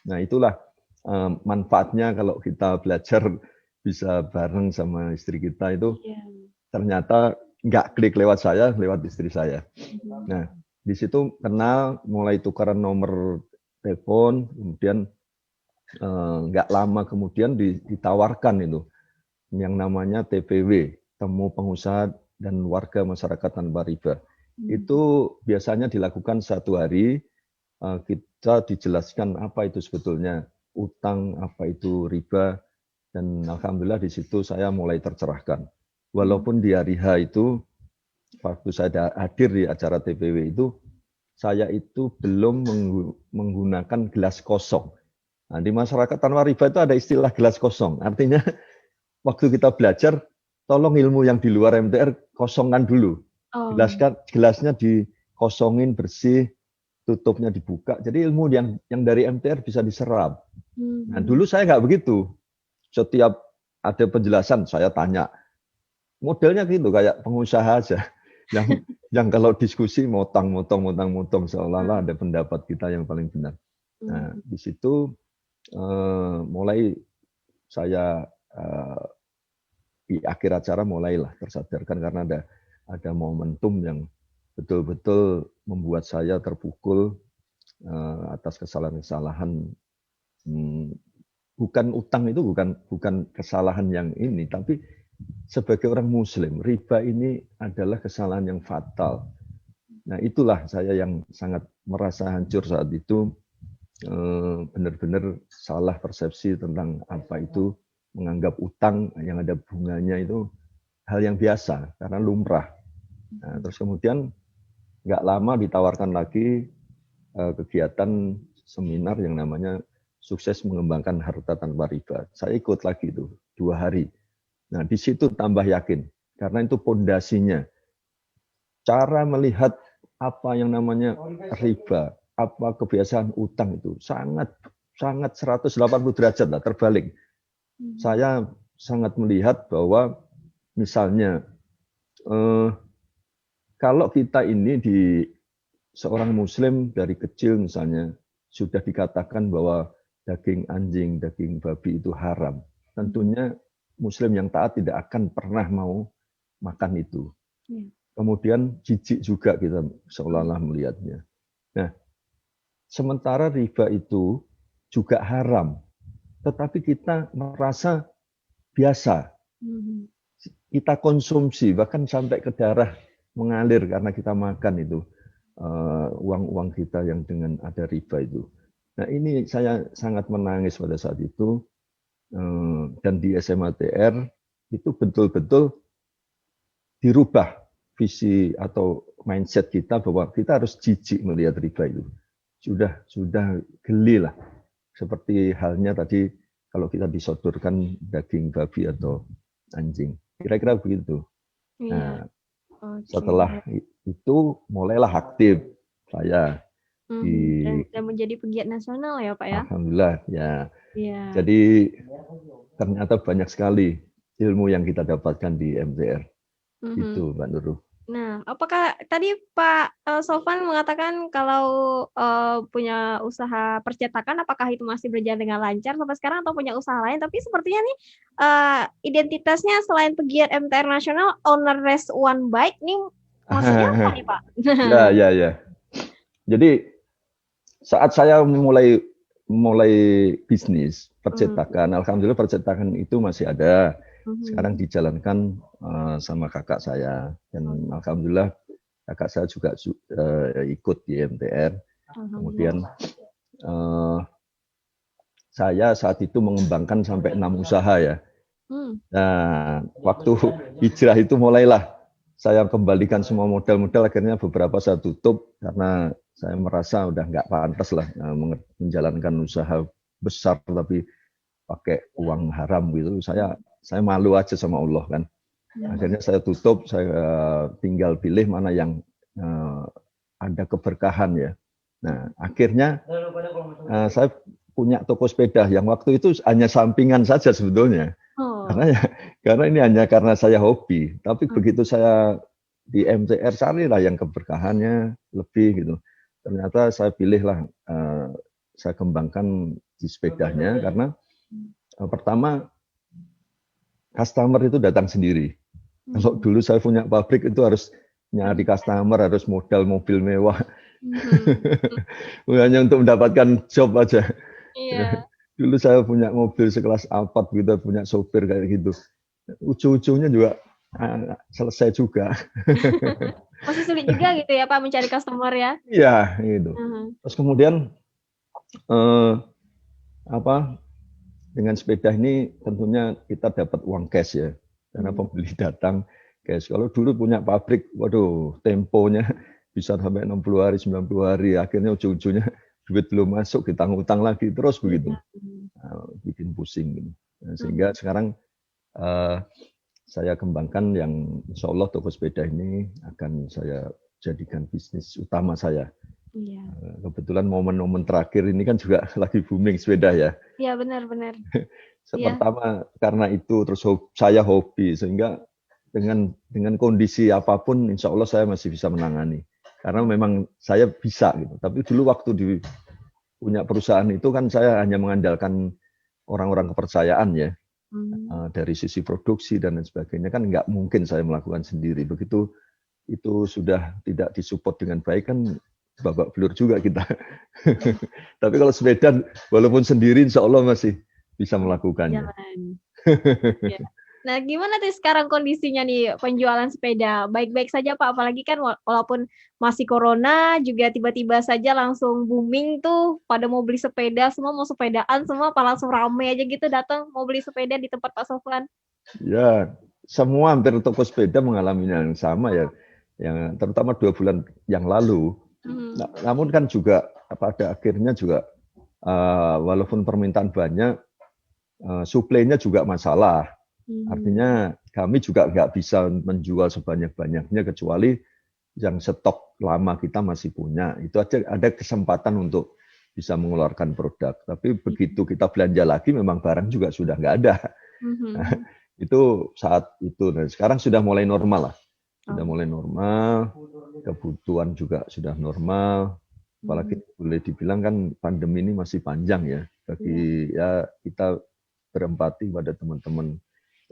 [SPEAKER 2] Nah, itulah manfaatnya kalau kita belajar bisa bareng sama istri kita itu. Ternyata nggak klik lewat saya, lewat istri saya. Nah, di situ kenal, mulai tukaran nomor telepon, kemudian nggak lama kemudian ditawarkan itu yang namanya TPW, Temu Pengusaha dan Warga Masyarakat Tanpa Riba. Itu biasanya dilakukan 1 hari, kita dijelaskan apa itu sebetulnya utang, apa itu riba, dan alhamdulillah di situ saya mulai tercerahkan. Walaupun di hari H itu, waktu saya hadir di acara TPW itu, saya itu belum menggunakan gelas kosong. Nah, di masyarakat tanpa riba itu ada istilah gelas kosong. Artinya waktu kita belajar, tolong ilmu yang di luar MTR kosongkan dulu. Gelasnya dikosongin bersih, tutupnya dibuka. Jadi ilmu yang dari MTR bisa diserap. Nah, dulu saya nggak begitu. Setiap ada penjelasan saya tanya. Modelnya gitu kayak pengusaha aja. yang kalau diskusi motong seolah-olah ada pendapat kita yang paling benar. Nah, di situ mulai saya di akhir acara mulailah tersadarkan karena ada momentum yang betul-betul membuat saya terpukul atas kesalahan-kesalahan. Bukan utang itu bukan kesalahan yang ini, tapi sebagai orang Muslim, riba ini adalah kesalahan yang fatal. Nah, itulah saya yang sangat merasa hancur saat itu, benar-benar salah persepsi tentang apa itu menganggap utang yang ada bunganya itu hal yang biasa karena lumrah. Nah, terus kemudian nggak lama ditawarkan lagi kegiatan seminar yang namanya sukses mengembangkan harta tanpa riba. Saya ikut lagi itu 2 hari. Nah, di situ tambah yakin karena itu pondasinya. Cara melihat apa yang namanya riba, apa kebiasaan utang itu sangat 180 derajat lah terbalik. Saya sangat melihat bahwa misalnya kalau kita ini di seorang Muslim dari kecil misalnya sudah dikatakan bahwa daging anjing, daging babi itu haram. Tentunya Muslim yang taat tidak akan pernah mau makan itu. Kemudian jijik juga kita seolah-olah melihatnya. Nah, sementara riba itu juga haram, tetapi kita merasa biasa. Kita konsumsi, bahkan sampai ke darah mengalir karena kita makan itu uang-uang kita yang dengan ada riba itu. Nah, ini saya sangat menangis pada saat itu, dan di SMATR itu betul-betul dirubah visi atau mindset kita bahwa kita harus jijik melihat riba itu. Sudah geli lah. Seperti halnya tadi kalau kita disodorkan daging babi atau anjing. Kira-kira begitu. Nah, setelah itu mulailah aktif saya.
[SPEAKER 1] Dan menjadi pegiat nasional ya Pak ya?
[SPEAKER 2] Alhamdulillah ya. Jadi ternyata banyak sekali ilmu yang kita dapatkan di MTR. Itu Mbak Nurul.
[SPEAKER 1] Nah, apakah tadi Pak Sofwan mengatakan kalau punya usaha percetakan, apakah itu masih berjalan dengan lancar sampai sekarang atau punya usaha lain? Tapi sepertinya nih identitasnya selain pegiat MTR nasional, owner Race One Bike nih maksudnya apa nih Pak?
[SPEAKER 2] Ya. Jadi saat saya mulai bisnis percetakan, alhamdulillah percetakan itu masih ada. Sekarang dijalankan sama kakak saya, dan alhamdulillah kakak saya juga ikut di MTR. Kemudian saya saat itu mengembangkan sampai 6 usaha ya. Nah, waktu hijrah itu mulailah saya kembalikan semua modal-modal, akhirnya beberapa saya tutup karena saya merasa udah nggak pantas lah menjalankan usaha besar tapi pakai uang haram gitu. Saya malu aja sama Allah kan. Akhirnya saya tutup, saya tinggal pilih mana yang ada keberkahan ya. Nah, akhirnya saya punya toko sepeda yang waktu itu hanya sampingan saja sebetulnya. Karena ini hanya karena saya hobi. Tapi begitu saya di MTR carilah yang keberkahannya lebih gitu. Ternyata saya pilihlah, saya kembangkan di sepedanya karena pertama customer itu datang sendiri. Kalau dulu saya punya pabrik itu harus nyari customer, harus modal mobil mewah. Hanya untuk mendapatkan job aja. Dulu saya punya mobil sekelas Alphard gitu, punya sopir kayak gitu. Ujung-ujungnya juga selesai juga.
[SPEAKER 1] Masih sulit juga gitu ya Pak mencari customer ya?
[SPEAKER 2] Iya, gitu. Terus kemudian dengan sepeda ini tentunya kita dapat uang cash ya, karena pembeli datang cash. Kalau dulu punya pabrik, waduh, temponya bisa sampai 60 hari, 90 hari, akhirnya ujung-ujungnya duit belum masuk, ditanggung-utang lagi, terus begitu. Bikin pusing gitu. Nah, sehingga sekarang saya kembangkan yang insya Allah toko sepeda ini akan saya jadikan bisnis utama saya. Kebetulan momen-momen terakhir ini kan juga lagi booming sepeda ya.
[SPEAKER 1] Iya benar.
[SPEAKER 2] Pertama karena itu, terus saya hobi, sehingga dengan kondisi apapun, insya Allah saya masih bisa menangani. Karena memang saya bisa gitu. Tapi dulu waktu punya perusahaan itu kan saya hanya mengandalkan orang-orang kepercayaan ya. Dari sisi produksi dan lain sebagainya kan nggak mungkin saya melakukan sendiri. Begitu itu sudah tidak disupport dengan baik kan babak belur juga kita. Tapi kalau sepeda walaupun sendiri insya Allah masih bisa melakukannya.
[SPEAKER 1] Ya. Nah, gimana tuh sekarang kondisinya nih penjualan sepeda? Baik-baik saja Pak, apalagi kan walaupun masih corona juga tiba-tiba saja langsung booming tuh pada mau beli sepeda, semua mau sepedaan, semua apa langsung rame aja gitu datang mau beli sepeda di tempat Pak Sofwan.
[SPEAKER 2] Ya, semua hampir toko sepeda mengalami yang sama ya, yang terutama 2 bulan yang lalu. Nah, namun kan juga pada akhirnya juga walaupun permintaan banyak, suplainya juga masalah. Artinya kami juga nggak bisa menjual sebanyak-banyaknya kecuali yang stok lama kita masih punya. Itu aja ada kesempatan untuk bisa mengeluarkan produk. Tapi begitu kita belanja lagi memang barang juga sudah nggak ada. Nah, itu saat itu. Dan sekarang sudah mulai normal lah. Sudah mulai normal, kebutuhan juga sudah normal. Apalagi boleh dibilang kan pandemi ini masih panjang ya. Bagi ya kita berempati pada teman-teman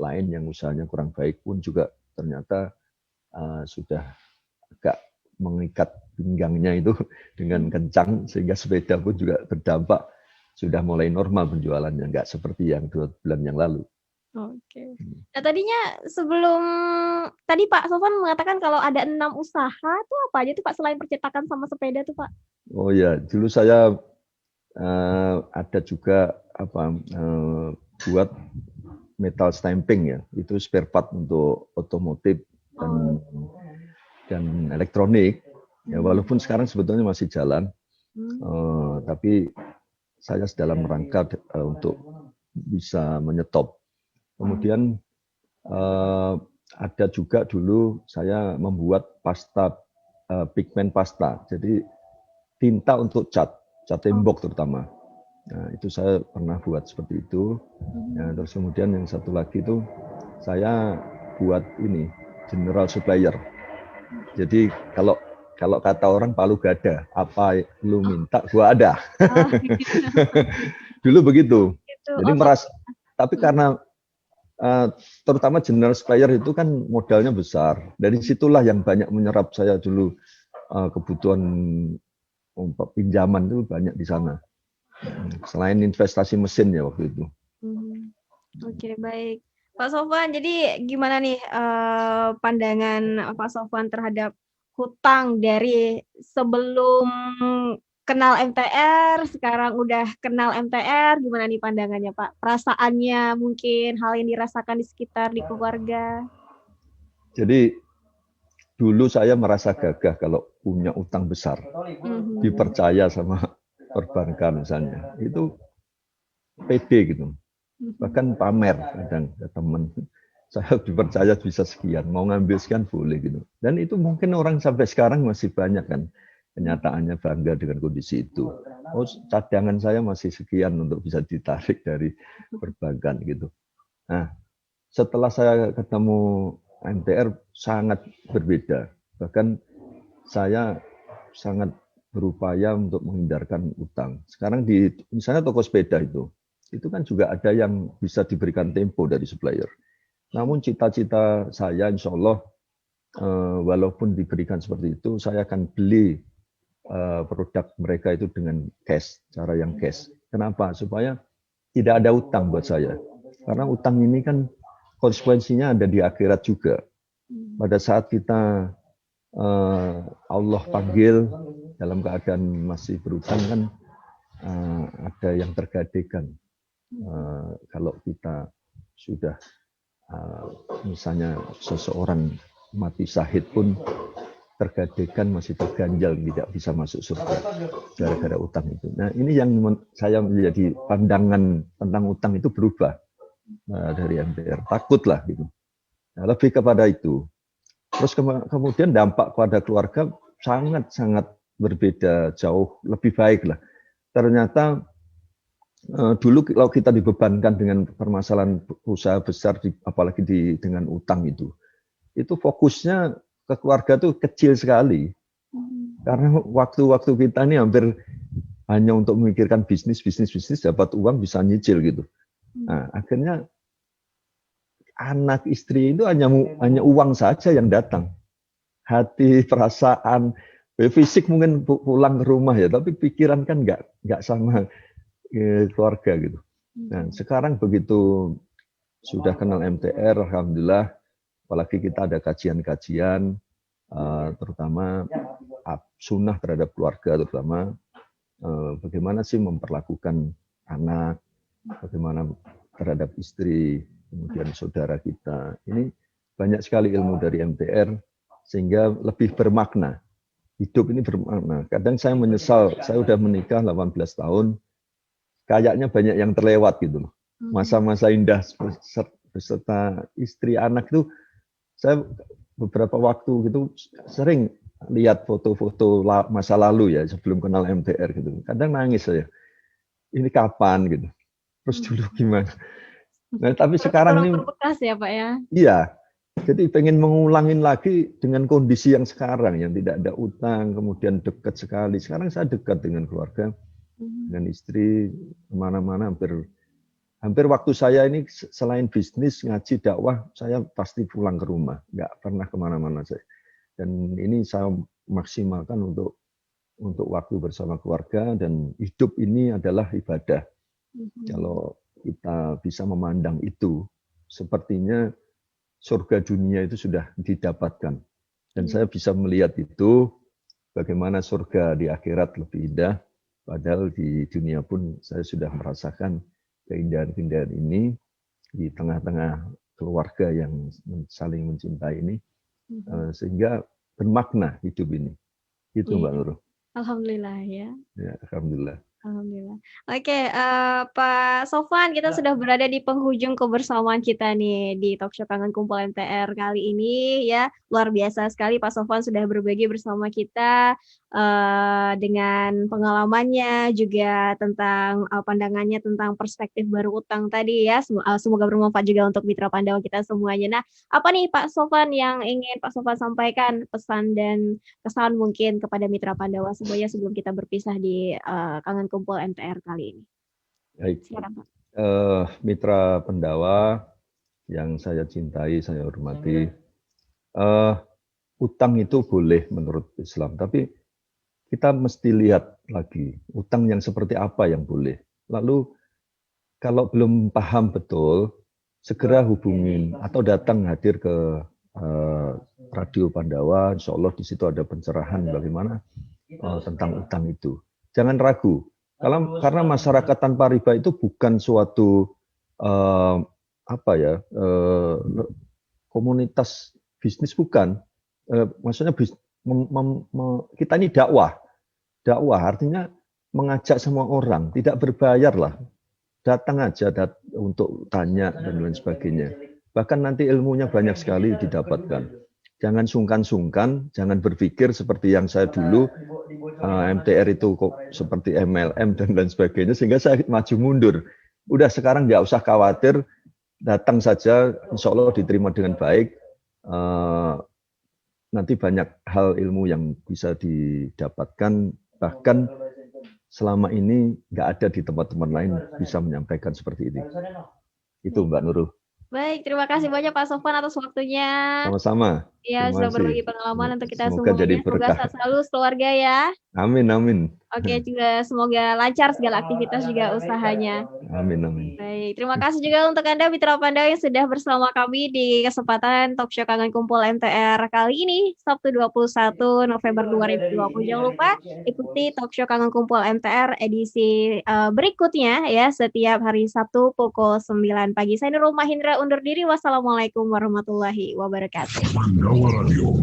[SPEAKER 2] lain yang usahanya kurang baik pun juga ternyata sudah agak mengikat pinggangnya itu dengan kencang sehingga sepeda pun juga terdampak sudah mulai normal penjualannya, nggak seperti yang 2 bulan yang lalu.
[SPEAKER 1] Oke. Nah tadinya sebelum tadi Pak Sofwan mengatakan kalau ada 6 usaha tuh apa aja tuh Pak selain percetakan sama sepeda tuh Pak?
[SPEAKER 2] Oh ya, dulu saya ada juga buat metal stamping ya, itu spare part untuk otomotif dan elektronik. Ya walaupun sekarang sebetulnya masih jalan, tapi saya dalam rangka untuk bisa menyetop. Kemudian ada juga dulu saya membuat pasta pigment pasta, jadi tinta untuk cat tembok terutama. Nah, itu saya pernah buat seperti itu. Nah, terus kemudian yang satu lagi itu saya buat ini general supplier. Jadi kalau kata orang palu gada, apa lu minta gua ada. Dulu begitu. Jadi tapi karena terutama general supplier itu kan modalnya besar. Dari situlah yang banyak menyerap saya dulu kebutuhan pinjaman itu banyak di sana. Selain investasi mesin ya waktu itu.
[SPEAKER 1] Oke, baik. Pak Sofwan, jadi gimana nih pandangan Pak Sofwan terhadap hutang dari sebelum kenal MTR, sekarang udah kenal MTR, gimana nih pandangannya Pak? Perasaannya mungkin, hal yang dirasakan di sekitar, di keluarga.
[SPEAKER 2] Jadi dulu saya merasa gagah kalau punya utang besar, dipercaya sama perbankan misalnya, itu pede gitu, bahkan pamer kadang ke teman, saya dipercaya bisa sekian, mau ngambil sekian boleh gitu. Dan itu mungkin orang sampai sekarang masih banyak kan kenyataannya bangga dengan kondisi itu. Oh cadangan saya masih sekian untuk bisa ditarik dari perbankan gitu. Nah setelah saya ketemu MTR sangat berbeda, bahkan saya sangat berupaya untuk menghindarkan utang. Sekarang di misalnya toko sepeda itu kan juga ada yang bisa diberikan tempo dari supplier. Namun cita-cita saya insya Allah walaupun diberikan seperti itu, saya akan beli produk mereka itu dengan cash, cara yang cash. Kenapa? Supaya tidak ada utang buat saya. Karena utang ini kan konsekuensinya ada di akhirat juga. Pada saat kita Allah panggil dalam keadaan masih berutang kan ada yang tergadaikan. Kalau kita sudah misalnya seseorang mati syahid pun tergadaikan masih terganjal tidak bisa masuk surga gara-gara utang itu. Nah ini yang saya menjadi pandangan tentang utang itu berubah dari MTR, takutlah gitu. Nah, lebih kepada itu. Terus kemudian dampak kepada keluarga sangat berbeda, jauh lebih baik lah. Ternyata dulu kalau kita dibebankan dengan permasalahan usaha besar, apalagi dengan utang itu, itu fokusnya ke keluarga tuh kecil sekali. Karena waktu-waktu kita ini hampir hanya untuk memikirkan bisnis, dapat uang bisa nyicil gitu. Nah, akhirnya anak istri itu hanya uang saja yang datang. Hati, perasaan, fisik mungkin pulang ke rumah ya, tapi pikiran kan nggak sama keluarga gitu. Nah, sekarang begitu sudah kenal MTR, alhamdulillah, apalagi kita ada kajian-kajian, terutama sunnah terhadap keluarga, terutama bagaimana sih memperlakukan anak, bagaimana terhadap istri, kemudian saudara kita. Ini banyak sekali ilmu dari MTR, sehingga lebih bermakna. Hidup ini bermakna. Kadang saya menyesal, saya udah menikah 18 tahun, kayaknya banyak yang terlewat gitu loh. Masa-masa indah beserta istri anak itu, saya beberapa waktu gitu sering lihat foto-foto masa lalu ya, sebelum kenal MTR gitu. Kadang nangis saya, ini kapan gitu, terus dulu gimana. Nah, tapi sekarang ini
[SPEAKER 1] berbekas ya Pak ya.
[SPEAKER 2] Iya, jadi pengen mengulangin lagi dengan kondisi yang sekarang, yang tidak ada utang, kemudian dekat sekali. Sekarang saya dekat dengan keluarga, dengan istri, kemana-mana hampir waktu saya ini selain bisnis, ngaji, dakwah, saya pasti pulang ke rumah, nggak pernah kemana-mana saya. Dan ini saya maksimalkan untuk waktu bersama keluarga, dan hidup ini adalah ibadah. Kalau kita bisa memandang itu, sepertinya surga dunia itu sudah didapatkan. Dan saya bisa melihat itu, bagaimana surga di akhirat lebih indah, padahal di dunia pun saya sudah merasakan keindahan-keindahan ini, di tengah-tengah keluarga yang saling mencintai ini, sehingga bermakna hidup ini. Itu Mbak Nurul.
[SPEAKER 1] Alhamdulillah ya.
[SPEAKER 2] Ya, alhamdulillah.
[SPEAKER 1] Alhamdulillah. Oke, Pak Sofwan, kita sudah berada di penghujung kebersamaan kita nih di Talkshow Kangen Kumpul MTR kali ini ya. Luar biasa sekali Pak Sofwan sudah berbagi bersama kita dengan pengalamannya, juga tentang pandangannya tentang perspektif baru utang tadi ya. Semoga bermanfaat juga untuk mitra Pandawa kita semuanya. Nah, apa nih Pak Sofwan yang ingin Pak Sofwan sampaikan, pesan dan kesan mungkin kepada mitra Pandawa semuanya sebelum kita berpisah di Kangen Kumpul MTR kali ini.
[SPEAKER 2] Baik.
[SPEAKER 1] Silakan, Pak.
[SPEAKER 2] Mitra Pandawa yang saya cintai, saya hormati, utang itu boleh menurut Islam, tapi kita mesti lihat lagi utang yang seperti apa yang boleh. Lalu kalau belum paham betul, segera hubungin atau datang hadir ke Radio Pandawa. Insya Allah di situ ada pencerahan bagaimana tentang utang itu. Jangan ragu, karena masyarakat tanpa riba itu bukan suatu komunitas bisnis, bukan. Maksudnya kita ini dakwah artinya mengajak semua orang, tidak berbayar lah, datang aja untuk tanya dan lain sebagainya. Bahkan nanti ilmunya banyak sekali didapatkan. Jangan sungkan-sungkan, jangan berpikir seperti yang saya dulu, MTR itu kok seperti MLM dan lain sebagainya, sehingga saya maju mundur. Udah sekarang nggak usah khawatir, datang saja, insya Allah diterima dengan baik. Nanti banyak hal ilmu yang bisa didapatkan, bahkan selama ini nggak ada di tempat-tempat lain bisa menyampaikan seperti ini. Itu Mbak Nurul.
[SPEAKER 1] Baik, terima kasih banyak Pak Sofwan atas waktunya.
[SPEAKER 2] Sama-sama.
[SPEAKER 1] Ya, sudah berbagi pengalaman untuk kita
[SPEAKER 2] Semoga
[SPEAKER 1] semuanya.
[SPEAKER 2] jadi
[SPEAKER 1] Semoga
[SPEAKER 2] berkah.
[SPEAKER 1] sehat selalu keluarga ya.
[SPEAKER 2] Amin, amin.
[SPEAKER 1] Oke, juga semoga lancar segala aktivitas juga usahanya.
[SPEAKER 2] Amin, amin.
[SPEAKER 1] Baik, terima kasih juga untuk Anda Mitra Pandawa yang sudah bersama kami di kesempatan Talkshow Kangen Kumpul MTR kali ini, Sabtu 21 November 2020. Jangan lupa ikuti Talkshow Kangen Kumpul MTR edisi berikutnya ya, setiap hari Sabtu pukul 9 pagi. Saya Nurul Mahindra undur diri. Wassalamualaikum warahmatullahi wabarakatuh.
[SPEAKER 3] Pandawa Radio.